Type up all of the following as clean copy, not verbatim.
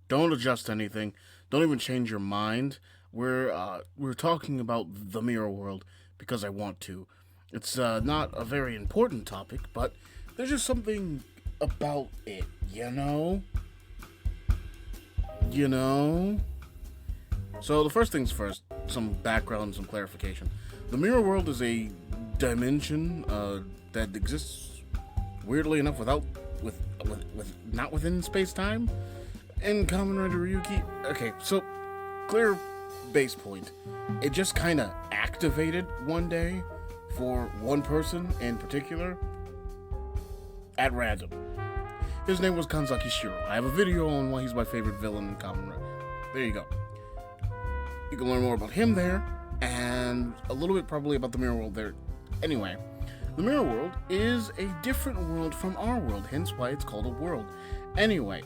Don't adjust anything. Don't even change your mind. We're talking about the mirror world because I want to. It's not a very important topic, but there's just something about it, you know? You know? So the first things first, some background, some clarification. The mirror world is a dimension that exists weirdly enough with not within space time. In Kamen Rider Ryuki, okay, so clear base point. It just kind of activated one day for one person in particular at random. His name was Kanzaki Shiro. I have a video on why he's my favorite villain in Kamen Rider. There you go. You can learn more about him there, and a little bit probably about the Mirror World there. Anyway, the Mirror World is a different world from our world, hence why it's called a world. Anyway,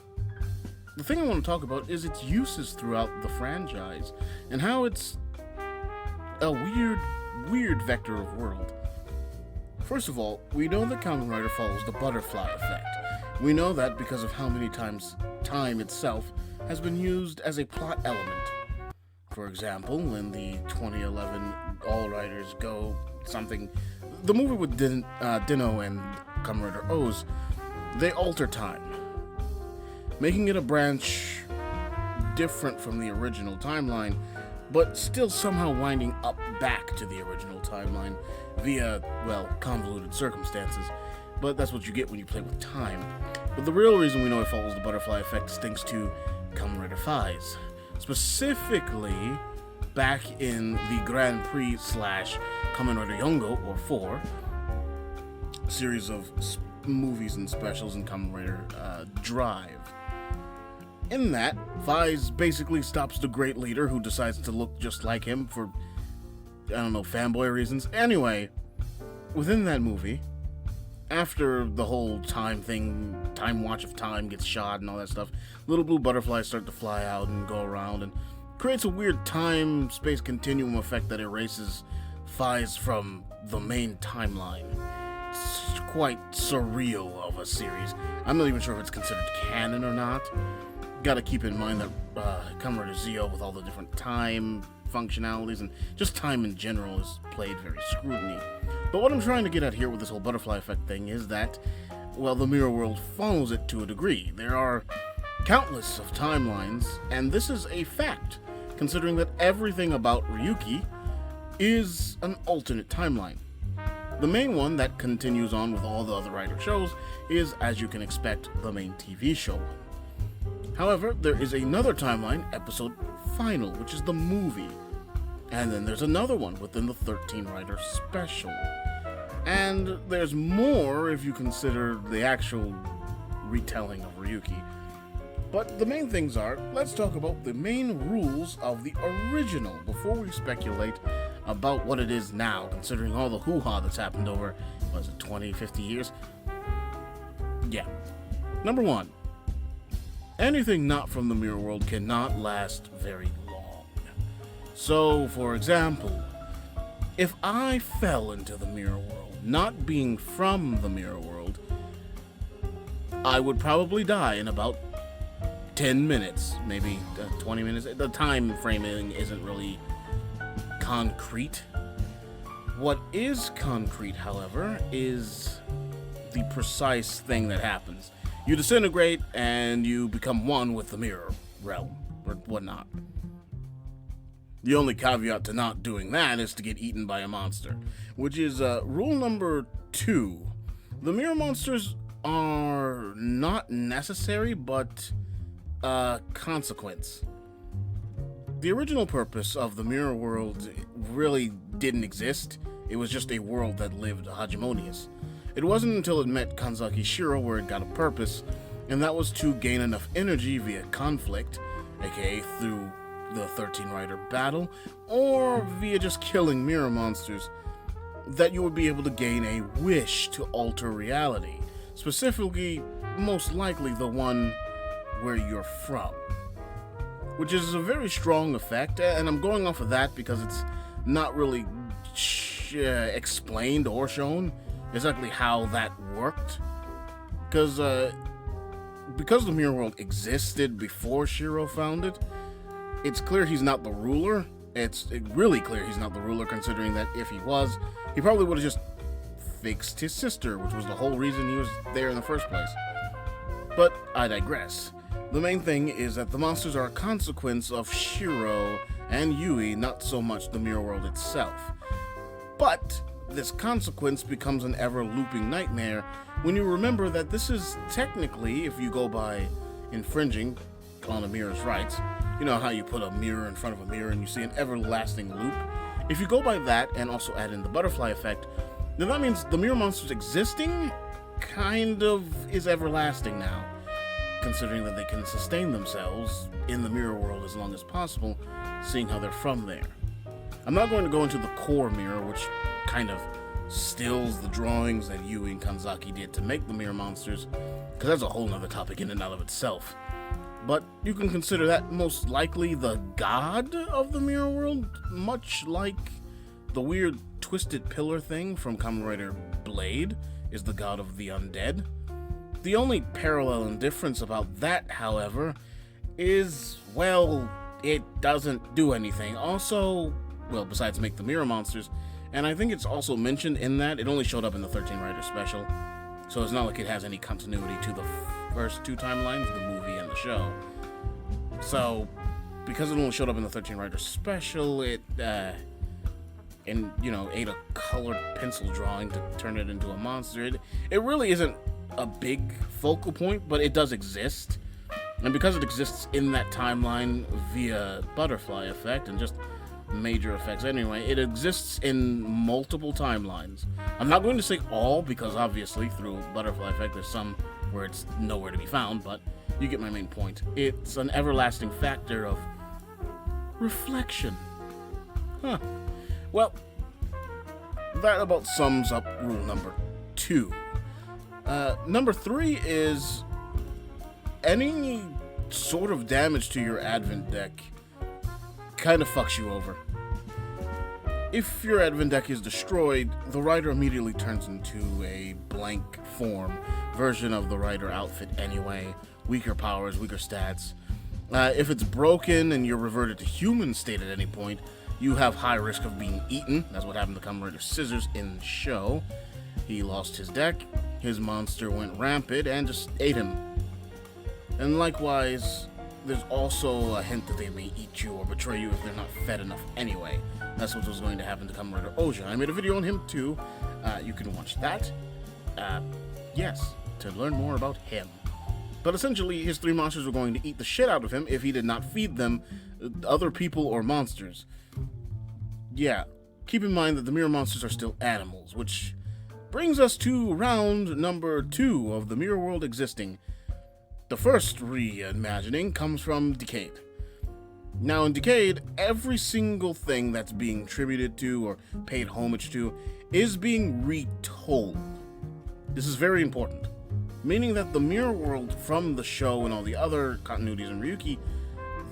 the thing I want to talk about is its uses throughout the franchise and how it's a weird vector of world. First of all, we know that Kamen Rider follows the butterfly effect. We know that because of how many times time itself has been used as a plot element. For example, in the 2011 All Riders Go something, the movie with Dino and Kamen Rider O's, they alter time, making it a branch different from the original timeline, but still somehow winding up back to the original timeline via, well, convoluted circumstances. But that's what you get when you play with time. But the real reason we know it follows the butterfly effect is thanks to Kamen Rider Faiz. Specifically, back in the Grand Prix slash Kamen Rider Yongo, or 4, series of movies and specials in Kamen Rider Drive. In that, Faiz basically stops the great leader who decides to look just like him for, I don't know, fanboy reasons. Anyway, within that movie, after the whole time thing, time watch of time gets shot and all that stuff, little blue butterflies start to fly out and go around and creates a weird time-space continuum effect that erases Faiz from the main timeline. It's quite surreal of a series. I'm not even sure if it's considered canon or not. Gotta keep in mind that Kamen Rider Zeo, with all the different time functionalities and just time in general, is played very scrutiny. But what I'm trying to get at here with this whole butterfly effect thing is that, well, the mirror world follows it to a degree. There are countless of timelines, and this is a fact, considering that everything about Ryuki is an alternate timeline. The main one that continues on with all the other Rider shows is, as you can expect, the main TV show one. However, there is another timeline, episode Final, which is the movie. And then there's another one within the 13 Rider special. And there's more if you consider the actual retelling of Ryuki. But the main things are, let's talk about the main rules of the original before we speculate about what it is now, considering all the hoo-ha that's happened over, what is it, 20, 50 years? Yeah. Number 1. Anything not from the mirror world cannot last very long. So, for example, if I fell into the mirror world, not being from the mirror world, I would probably die in about 10 minutes, maybe 20 minutes. The time framing isn't really concrete. What is concrete, however, is the precise thing that happens. You disintegrate and you become one with the mirror realm, or whatnot. The only caveat to not doing that is to get eaten by a monster, which is rule number 2. The mirror monsters are not necessary, but consequence. The original purpose of the mirror world really didn't exist. It was just a world that lived hegemonious. It wasn't until it met Kanzaki Shiro where it got a purpose, and that was to gain enough energy via conflict, aka through the 13 Rider battle, or via just killing mirror monsters, that you would be able to gain a wish to alter reality, specifically, most likely the one where you're from. Which is a very strong effect, and I'm going off of that because it's not really explained or shown exactly how that worked. Because because the Mirror World existed before Shiro found it, it's clear he's not the ruler. It's really clear he's not the ruler, considering that if he was, he probably would have just fixed his sister, which was the whole reason he was there in the first place. But I digress. The main thing is that the monsters are a consequence of Shiro and Yui, not so much the Mirror World itself. But this consequence becomes an ever-looping nightmare when you remember that this is technically, if you go by infringing on a mirror's rights, you know how you put a mirror in front of a mirror and you see an everlasting loop? If you go by that and also add in the butterfly effect, then that means the mirror monsters existing kind of is everlasting now, considering that they can sustain themselves in the mirror world as long as possible, seeing how they're from there. I'm not going to go into the core mirror, which kind of stills the drawings that Yui and Kanzaki did to make the mirror monsters, because that's a whole nother topic in and out of itself. But you can consider that most likely the god of the mirror world, much like the weird twisted pillar thing from Kamen Rider Blade is the god of the undead. The only parallel and difference about that, however, is, well, it doesn't do anything. Also, well, besides make the mirror monsters, and I think it's also mentioned in that it only showed up in the 13 Rider special, so it's not like it has any continuity to the first two timelines, the movie and the show. So, because it only showed up in the 13 Rider special, it, and, you know, ate a colored pencil drawing to turn it into a monster. It really isn't a big focal point, but it does exist. And because it exists in that timeline via butterfly effect and just major effects anyway, it exists in multiple timelines. I'm not going to say all, because obviously through butterfly effect there's some where it's nowhere to be found, but you get my main point. It's an everlasting factor of reflection. Huh. Well, that about sums up rule number 2. Number 3 is any sort of damage to your Advent deck kind of fucks you over. If your Advent deck is destroyed, the Rider immediately turns into a blank form version of the Rider outfit anyway. Weaker powers, weaker stats. If it's broken and you're reverted to human state at any point, you have high risk of being eaten. That's what happened to Kamen Rider Scissors in the show. He lost his deck, his monster went rampant, and just ate him. And likewise, there's also a hint that they may eat you or betray you if they're not fed enough anyway. That's what was going to happen to Kamen Rider Oja. I made a video on him too. You can watch that. Yes, to learn more about him. But essentially, his 3 monsters were going to eat the shit out of him if he did not feed them other people or monsters. Yeah, keep in mind that the mirror monsters are still animals, which brings us to round number 2 of the mirror world existing. The first reimagining comes from Decade. Now in Decade, every single thing that's being tributed to or paid homage to is being retold. This is very important, meaning that the mirror world from the show and all the other continuities in Ryuki,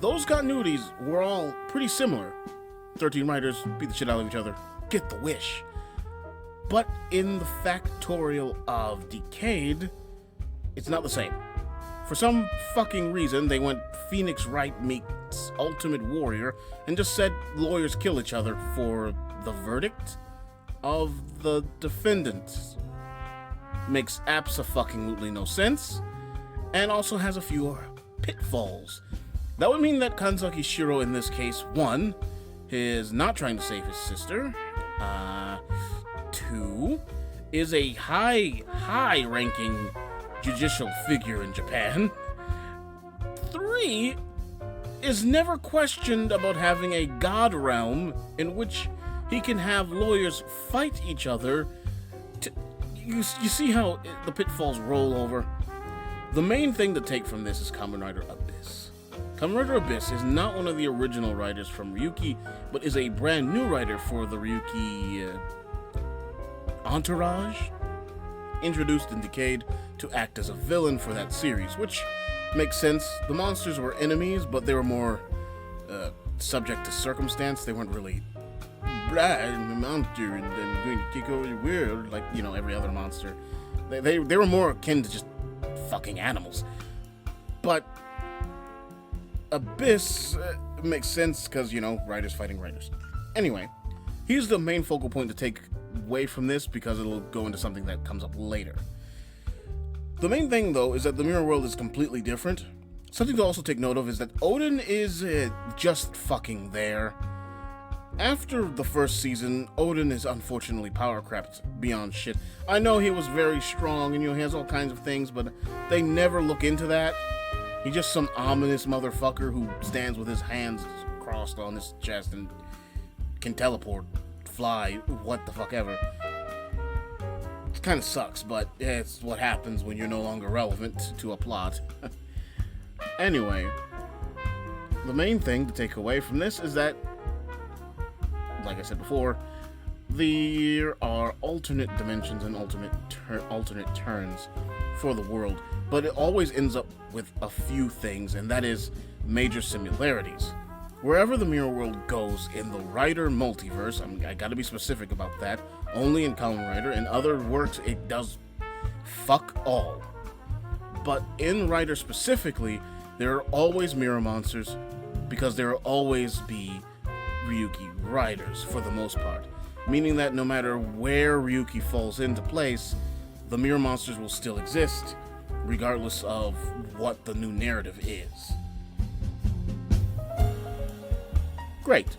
those continuities were all pretty similar. 13 Riders beat the shit out of each other, get the wish. But in the factorial of Decade, it's not the same. For some fucking reason, they went Phoenix Wright meets Ultimate Warrior and just said lawyers kill each other for the verdict of the defendants. Makes abso-fucking-lutely no sense, and also has a few pitfalls. That would mean that Kanzaki Shiro in this case, 1, is not trying to save his sister, 2, is a high-ranking judicial figure in Japan, 3, is never questioned about having a god realm in which he can have lawyers fight each other. You see how the pitfalls roll over? The main thing to take from this is Kamen Rider Abyss. Kamen Rider Abyss is not one of the original writers from Ryuki, but is a brand new writer for the Ryuki entourage, introduced in Decade to act as a villain for that series, which makes sense. The monsters were enemies, but they were more subject to circumstance. They weren't really, I'm a monster and I'm going to take over the world like, you know, every other monster. They were more akin to just fucking animals. But Abyss makes sense because, writers fighting writers. Anyway, here's the main focal point to take away from this because it'll go into something that comes up later. The main thing, though, is that the Mirror World is completely different. Something to also take note of is that Odin is just fucking there. After the first season, Odin is unfortunately power crept beyond shit. I know he was very strong and he has all kinds of things, but they never look into that. He's just some ominous motherfucker who stands with his hands crossed on his chest and can teleport, fly, what the fuck ever. It kind of sucks, but it's what happens when you're no longer relevant to a plot. Anyway, the main thing to take away from this is that, like I said before, there are alternate dimensions and alternate turns for the world, but it always ends up with a few things, and that is major similarities. Wherever the Mirror World goes in the Rider multiverse, I gotta be specific about that, only in Kamen Rider. In other works, it does fuck all. But in Rider specifically, there are always mirror monsters, because there will always be Ryuki Riders for the most part. Meaning that no matter where Ryuki falls into place, the mirror monsters will still exist, regardless of what the new narrative is. Great.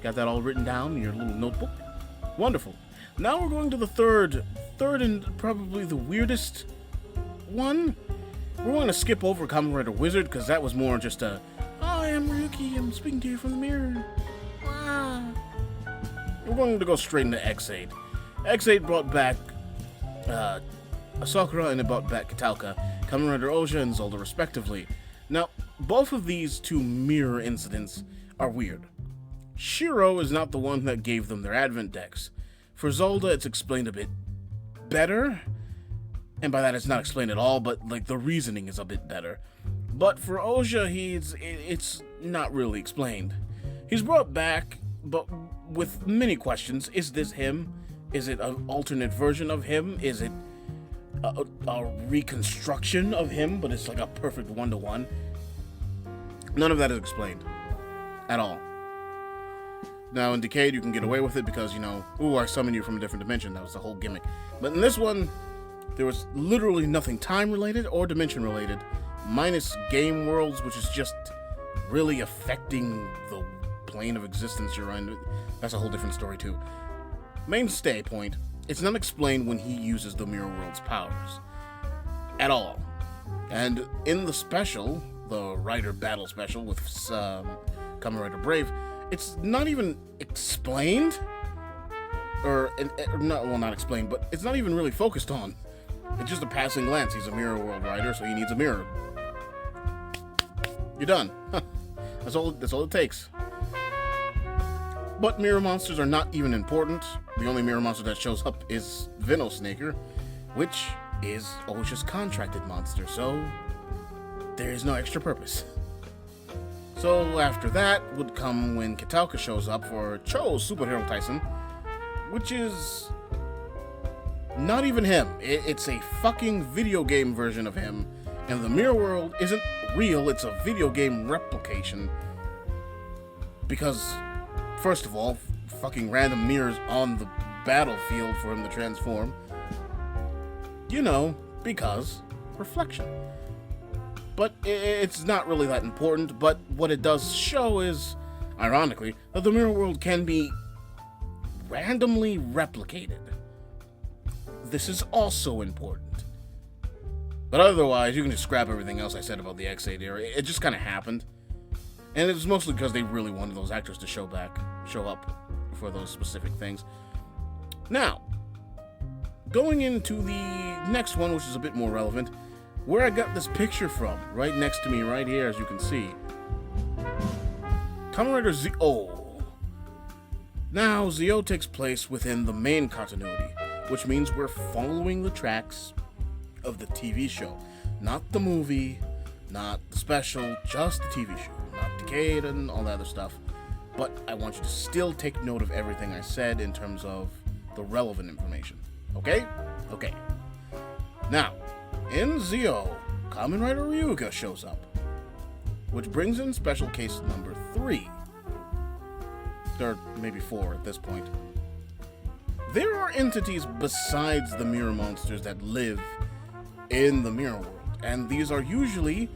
Got that all written down in your little notebook? Wonderful. Now we're going to the third and probably the weirdest one. We're going to skip over Kamen Rider Wizard, because that was more just I am Ryuki, I'm speaking to you from the mirror. Ah. We're going to go straight into X8. X8 brought back Sakura, and it brought back Katalka, Kamen Rider Oja and Zolda respectively. Now, both of these two mirror incidents are weird. Shiro is not the one that gave them their advent decks. For Zolda, it's explained a bit better, and by that it's not explained at all, but the reasoning is a bit better. But for Oja, it's not really explained. He's brought back, but with many questions. Is this him? Is it an alternate version of him? Is it a reconstruction of him, but it's like a perfect one-to-one? None of that is explained at all. Now, in Decade, you can get away with it because, I summon you from a different dimension. That was the whole gimmick. But in this one, there was literally nothing time-related or dimension-related, minus game worlds, which is just really affecting the plane of existence you're in. That's a whole different story, too. Mainstay point, it's not explained when he uses the Mirror World's powers. At all. And in the special, the Rider Battle Special with Kamen Rider Brave, it's not even explained, not explained, but it's not even really focused on. It's just a passing glance. He's a Mirror World Rider, so he needs a mirror. You're done. That's all it takes. But mirror monsters are not even important. The only mirror monster that shows up is Venosnaker, which is Oja's contracted monster, so there is no extra purpose. So after that would come when Katalka shows up for Cho's Superhero Tyson, which is not even him. It's a fucking video game version of him, and the Mirror World isn't real, it's a video game replication. Because, first of all, fucking random mirrors on the battlefield for him to transform. Because reflection. But it's not really that important, but what it does show is, ironically, that the Mirror World can be randomly replicated. This is also important. But otherwise, you can just scrap everything else I said about the X8 era. It just kind of happened. And it was mostly because they really wanted those actors to show up for those specific things. Now, going into the next one, which is a bit more relevant, where I got this picture from, right next to me, right here, as you can see. Kamen Rider Zi-O. Now, Zi-O takes place within the main continuity, which means we're following the tracks of the TV show. Not the movie, not the special, just the TV show. Not Decade and all that other stuff. But I want you to still take note of everything I said in terms of the relevant information. Okay? Okay. Now, in Zi-O, Kamen Rider Ryuga shows up. which brings in special case number 3. Or maybe 4 at this point. There are entities besides the mirror monsters that live in the mirror world, and these are usually,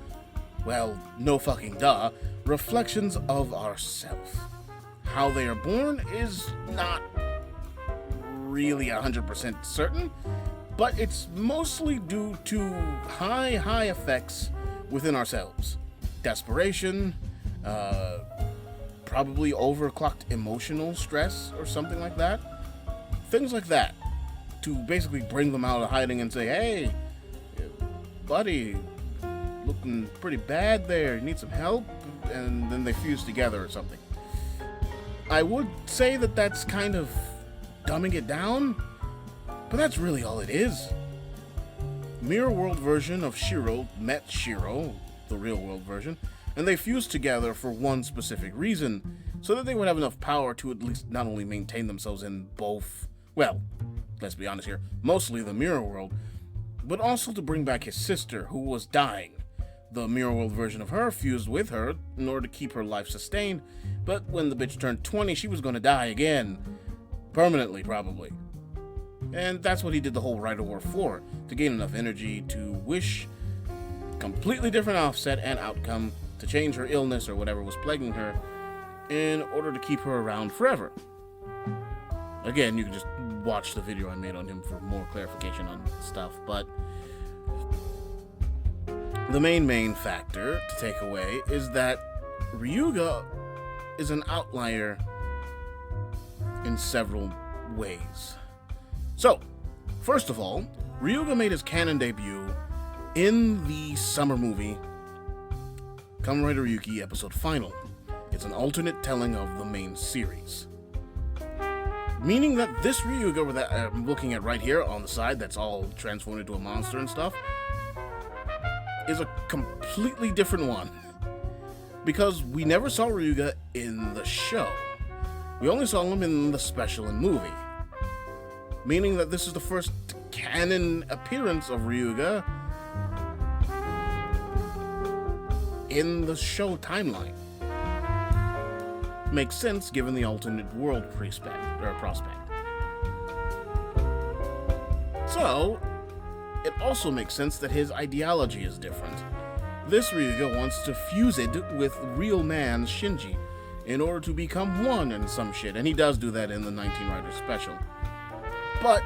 well, no fucking duh, reflections of ourself. How they are born is not really 100% certain, but it's mostly due to high effects within ourselves. Desperation, probably overclocked emotional stress or something like that. Things like that, to basically bring them out of hiding and say, hey, buddy, looking pretty bad there, you need some help? And then they fuse together or something. I would say that that's kind of dumbing it down, but that's really all it is. Mirror World version of Shiro met Shiro, the real world version, and they fused together for one specific reason, so that they would have enough power to at least not only maintain themselves in both, well, let's be honest here, mostly the mirror world, but also to bring back his sister, who was dying. The mirror world version of her fused with her in order to keep her life sustained, but when the bitch turned 20, she was gonna die again. Permanently, probably. And that's what he did the whole Rite of War for, to gain enough energy to wish completely different offset and outcome to change her illness or whatever was plaguing her in order to keep her around forever. Again, you can just watch the video I made on him for more clarification on stuff, but the main factor to take away is that Ryuga is an outlier in several ways. So, first of all, Ryuga made his canon debut in the summer movie Kamen Rider Ryuki Episode Final. It's an alternate telling of the main series. Meaning that this Ryuga that I'm looking at right here on the side, that's all transformed into a monster and stuff, is a completely different one. Because we never saw Ryuga in the show. We only saw him in the special and movie. Meaning that this is the first canon appearance of Ryuga in the show timeline. Makes sense given the alternate world prospect. So, it also makes sense that his ideology is different. This Ryuga wants to fuse it with real man Shinji in order to become one and some shit, and he does do that in the 19 Riders special. But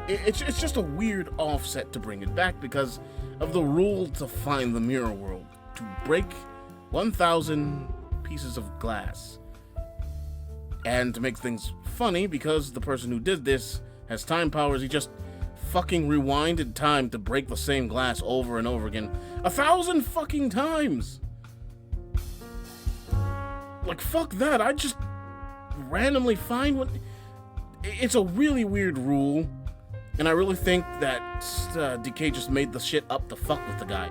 it's just a weird offset to bring it back because of the rule to find the mirror world, to break 1,000 pieces of glass. And to make things funny, because the person who did this has time powers, he just fucking rewinded time to break the same glass over and over again 1,000 fucking times. Like, fuck that. I just randomly find what... It's a really weird rule, and I really think that DK just made the shit up to fuck with the guy.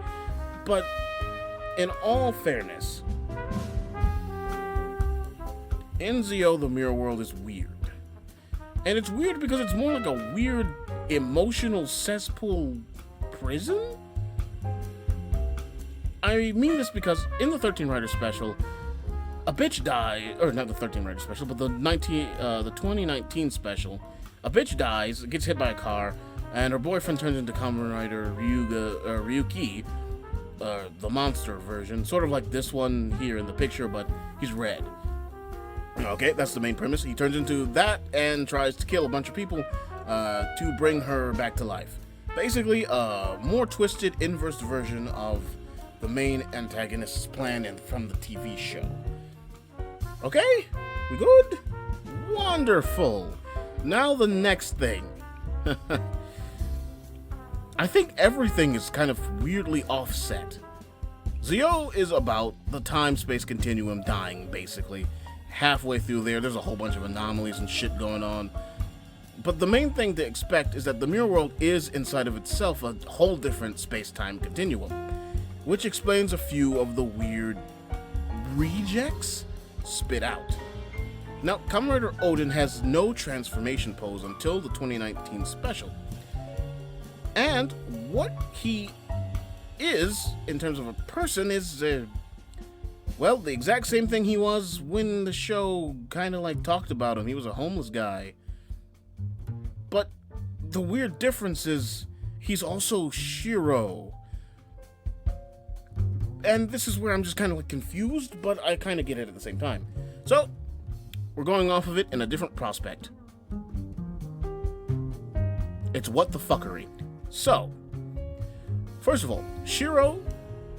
But in all fairness, in Zi-O, the mirror world is weird. And it's weird because it's more like a weird emotional cesspool prison? I mean this because in the 13 Rider special, a bitch died, or not the 13 Rider special, but the 2019 special, a bitch dies, gets hit by a car, and her boyfriend turns into Kamen Rider Ryuki, the monster version, sort of like this one here in the picture, but he's red. Okay, that's the main premise. He turns into that and tries to kill a bunch of people to bring her back to life. Basically, a more twisted, inverse version of the main antagonist's plan from the TV show. Okay? We good? Wonderful. Now the next thing. I think everything is kind of weirdly offset. Zi-O is about the time-space continuum dying, basically. Halfway through there's a whole bunch of anomalies and shit going on. But the main thing to expect is that the mirror world is inside of itself a whole different space-time continuum, which explains a few of the weird rejects spit out. Now, Kamen Rider Odin has no transformation pose until the 2019 special. And what he is, in terms of a person, is, well, the exact same thing he was when the show kind of like talked about him. He was a homeless guy. But the weird difference is he's also Shiro. And this is where I'm just kind of like confused, but I kind of get it at the same time. So, we're going off of it in a different prospect. It's what the fuckery. So, first of all, Shiro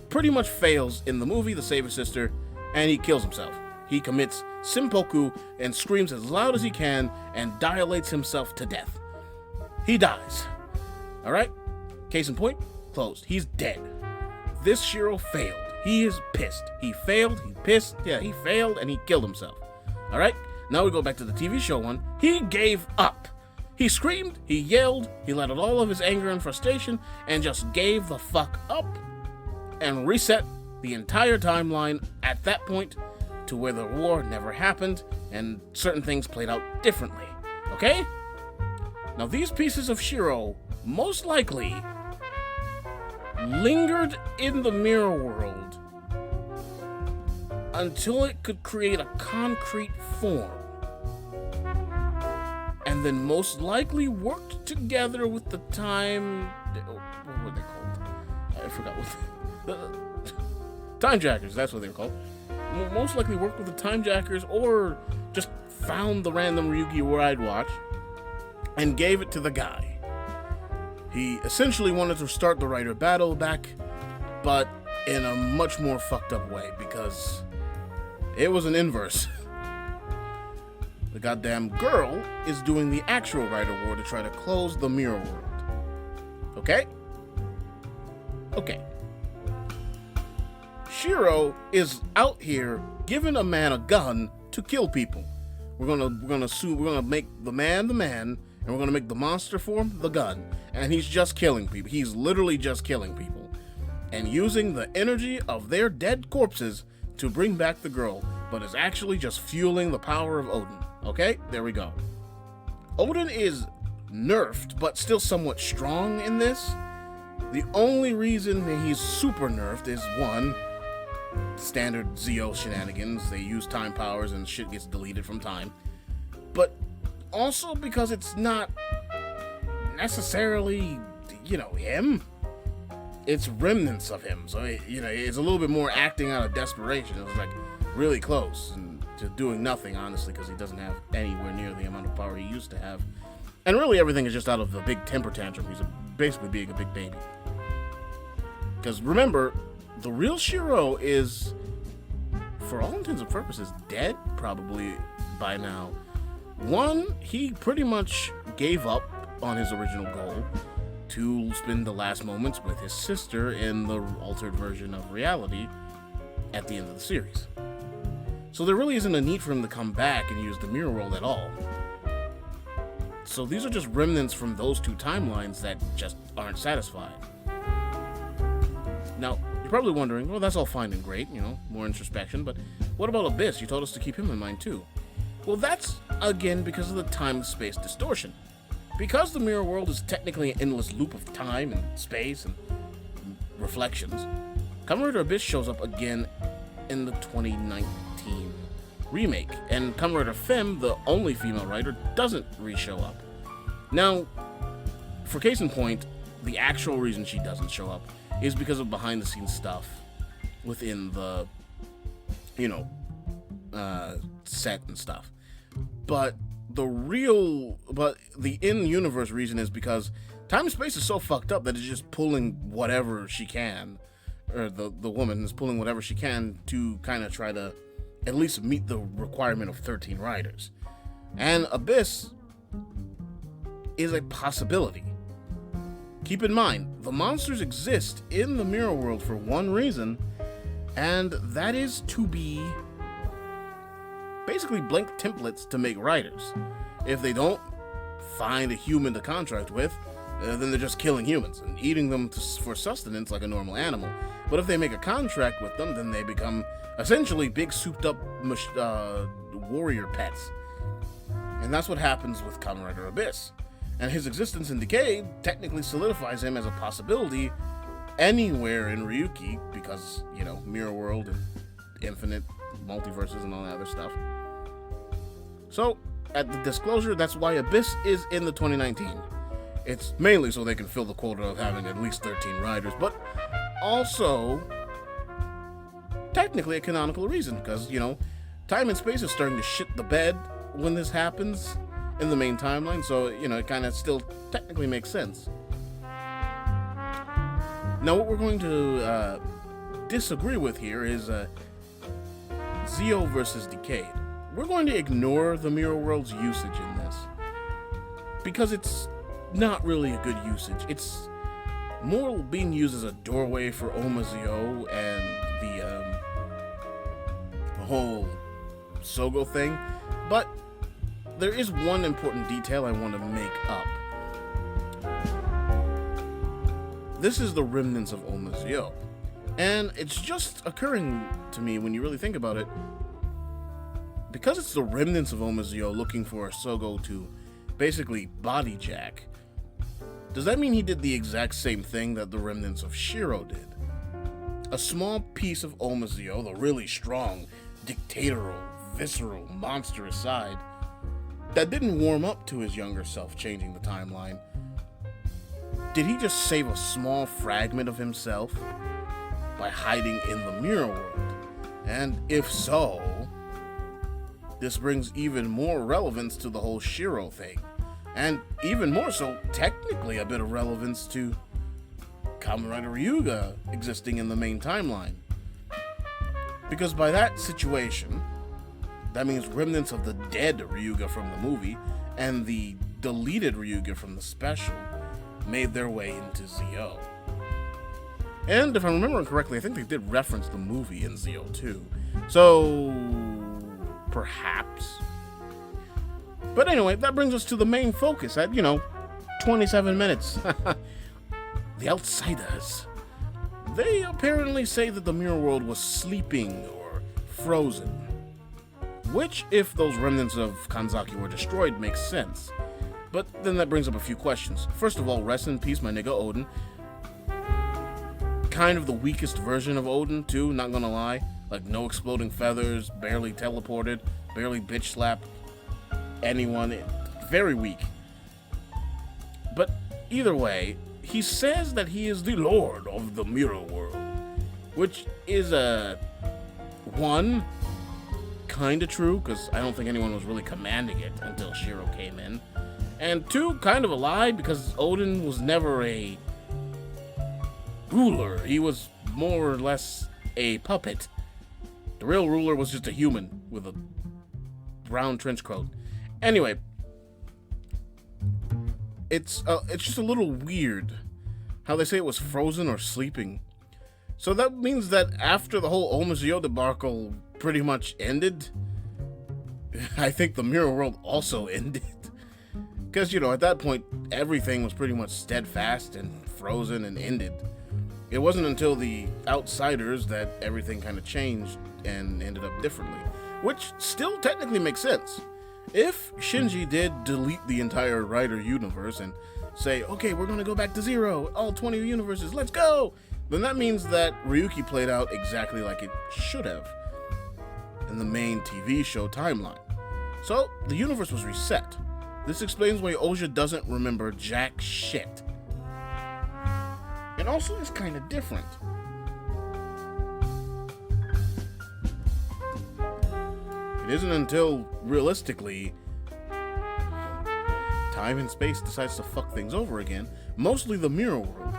pretty much fails in the movie to save his sister, and he kills himself. He commits seppuku and screams as loud as he can and dilates himself to death. He dies. Alright? Case in point, closed. He's dead. This Shiro failed. He is pissed. He failed, he pissed, he failed, and he killed himself. Alright? Now we go back to the TV show one. He gave up. He screamed, he yelled, he let out all of his anger and frustration, and just gave the fuck up and reset the entire timeline at that point to where the war never happened and certain things played out differently. Okay? Now these pieces of Shiro most likely lingered in the mirror world until it could create a concrete form, and then most likely worked together with the time... What were they called? I forgot what... Time Jackers, that's what they were called. Most likely worked with the Time Jackers, or just found the random Ryugi where I'd watch and gave it to the guy. He essentially wanted to start the writer battle back, but in a much more fucked up way, because it was an inverse. The goddamn girl is doing the actual writer war to try to close the mirror world. Okay? Okay. Shiro is out here giving a man a gun to kill people. We're gonna make the man, and we're gonna make the monster form the gun. And he's just killing people. He's literally just killing people. And using the energy of their dead corpses to bring back the girl, but is actually just fueling the power of Odin. Okay? There we go. Odin is nerfed, but still somewhat strong in this. The only reason that he's super nerfed is, one, standard Zeo shenanigans. They use time powers and shit gets deleted from time. But also because it's not necessarily, him. It's remnants of him. So, it's a little bit more acting out of desperation. It was like really close and to doing nothing, honestly, because he doesn't have anywhere near the amount of power he used to have. And really everything is just out of the big temper tantrum. He's basically being a big baby. Because remember, the real Shiro is, for all intents and purposes, dead probably by now. One, he pretty much gave up on his original goal to spend the last moments with his sister in the altered version of reality at the end of the series. So there really isn't a need for him to come back and use the mirror world at all. So these are just remnants from those two timelines that just aren't satisfied. Now, you're probably wondering, well, that's all fine and great, more introspection, but what about Abyss? You told us to keep him in mind too. Well, that's, again, because of the time-space distortion. Because the mirror world is technically an endless loop of time and space and reflections, Kamen Rider Abyss shows up again in the 2019 remake, and Kamen Rider Femme, the only female writer, doesn't re-show up. Now, for case in point, the actual reason she doesn't show up is because of behind-the-scenes stuff within the, set and stuff. But the in-universe reason is because time and space is so fucked up that it's just pulling whatever she can, or the woman is pulling whatever she can to kind of try to at least meet the requirement of 13 riders. And Abyss is a possibility. Keep in mind, the monsters exist in the mirror world for one reason, and that is to be basically blank templates to make riders. If they don't find a human to contract with, then they're just killing humans and eating them for sustenance like a normal animal. But if they make a contract with them, then they become essentially big souped up warrior pets. And that's what happens with Kamen Rider Abyss. And his existence in Decay technically solidifies him as a possibility anywhere in Ryuki because, Mirror World and Infinite multiverses and all that other stuff. So, at the disclosure, that's why Abyss is in the 2019. It's mainly so they can fill the quota of having at least 13 riders, but also technically a canonical reason, because, time and space is starting to shit the bed when this happens in the main timeline, so, it kind of still technically makes sense. Now, what we're going to disagree with here is Zeo versus Decade. We're going to ignore the Mirror World's usage in this, because it's not really a good usage. It's more being used as a doorway for Omazeo and the whole Sogo thing, but there is one important detail I want to make up. This is the remnants of Omazeo, and it's just occurring to me when you really think about it, because it's the remnants of Omazeo looking for a Sogo to basically body jack. Does that mean he did the exact same thing that the remnants of Shiro did? A small piece of Omazeo, the really strong, dictatorial, visceral, monstrous side, that didn't warm up to his younger self changing the timeline. Did he just save a small fragment of himself by hiding in the Mirror World? And if so, this brings even more relevance to the whole Shiro thing. And even more so, technically a bit of relevance to Kamen Rider Ryuga existing in the main timeline. Because by that situation, that means remnants of the dead Ryuga from the movie and the deleted Ryuga from the special made their way into Zeo. And if I'm remembering correctly, I think they did reference the movie in Zeo too. So, perhaps. But anyway, that brings us to the main focus at, 27 minutes. The Outsiders. They apparently say that the Mirror World was sleeping or frozen. Which, if those remnants of Kanzaki were destroyed, makes sense. But then that brings up a few questions. First of all, rest in peace, my nigga Odin. Kind of the weakest version of Odin, too, not gonna lie. Like, no exploding feathers, barely teleported, barely bitch slapped anyone. Very weak. But either way, he says that he is the Lord of the Mirror World, which is one, kind of true, because I don't think anyone was really commanding it until Shiro came in, and two, kind of a lie, because Odin was never a ruler. He was more or less a puppet. The real ruler was just a human with a brown trench coat. Anyway, it's just a little weird how they say it was frozen or sleeping. So that means that after the whole Omazeo debacle pretty much ended, I think the Mirror World also ended. Because, at that point, everything was pretty much steadfast and frozen and ended. It wasn't until the Outsiders that everything kind of changed and ended up differently. Which still technically makes sense. If Shinji did delete the entire Rider universe and say, okay, we're going to go back to zero, all 20 universes, let's go, then that means that Ryuki played out exactly like it should have in the main TV show timeline. So, the universe was reset. This explains why Oja doesn't remember jack shit. It also is kind of different. It isn't until, realistically, time and space decides to fuck things over again, mostly the Mirror World,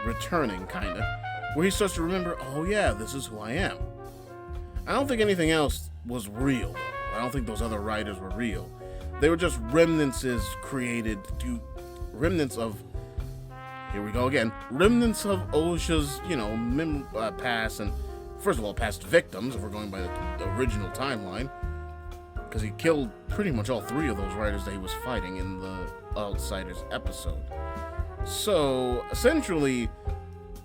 returning, kinda, where he starts to remember, oh yeah, this is who I am. I don't think anything else was real, though. I don't think those other writers were real. They were just remnants of, here we go again, remnants of Osha's, past, and first of all, past victims, if we're going by the original timeline, because he killed pretty much all three of those riders that he was fighting in the Outsiders episode. So, essentially,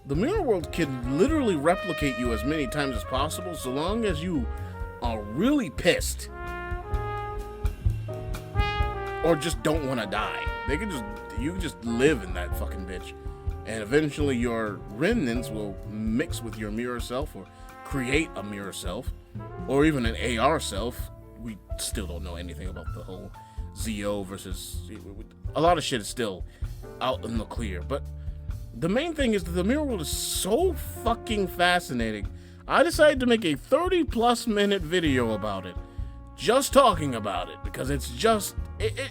the Mirror World can literally replicate you as many times as possible, so long as you are really pissed or just don't want to die. You can just live in that fucking bitch and eventually your remnants will mix with your mirror self or create a mirror self, or even an AR self. We still don't know anything about the whole Zeo versus... A lot of shit is still out in the clear, but the main thing is that the mirror world is so fucking fascinating. I decided to make a 30-plus minute video about it, just talking about it, because it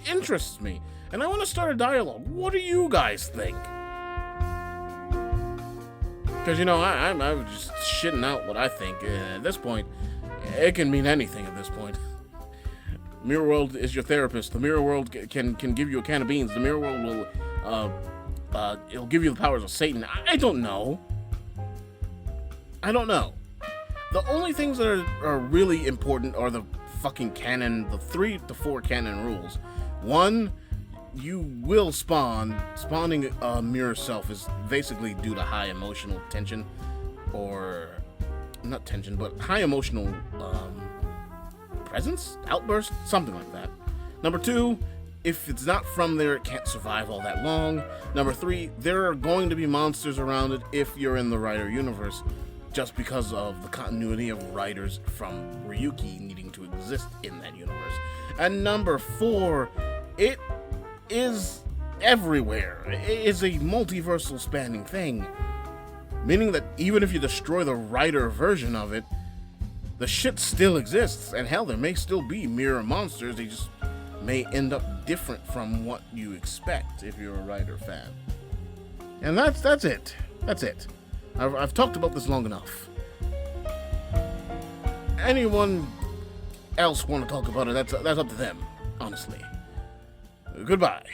interests me, and I want to start a dialogue. What do you guys think? Because, I'm just shitting out what I think. At this point, it can mean anything at this point. Mirror World is your therapist. The Mirror World can give you a can of beans. The Mirror World will, it'll give you the powers of Satan. I don't know. The only things that are really important are the fucking canon, the 3 to 4 canon rules. 1, you will spawn. Spawning a mirror self is basically due to high emotional tension, or not tension, but high emotional presence, outburst, something like that. Number 2, if it's not from there, it can't survive all that long. Number 3, there are going to be monsters around it if you're in the Rider universe, just because of the continuity of Riders from Ryuki needing to exist in that universe. And number 4, it is everywhere. It is a multiversal spanning thing, meaning that even if you destroy the Rider version of it, the shit still exists, and hell, there may still be mirror monsters. They just may end up different from what you expect if you're a Rider fan. And that's it. That's it. I've talked about this long enough. Anyone else want to talk about it? That's up to them, honestly. Goodbye.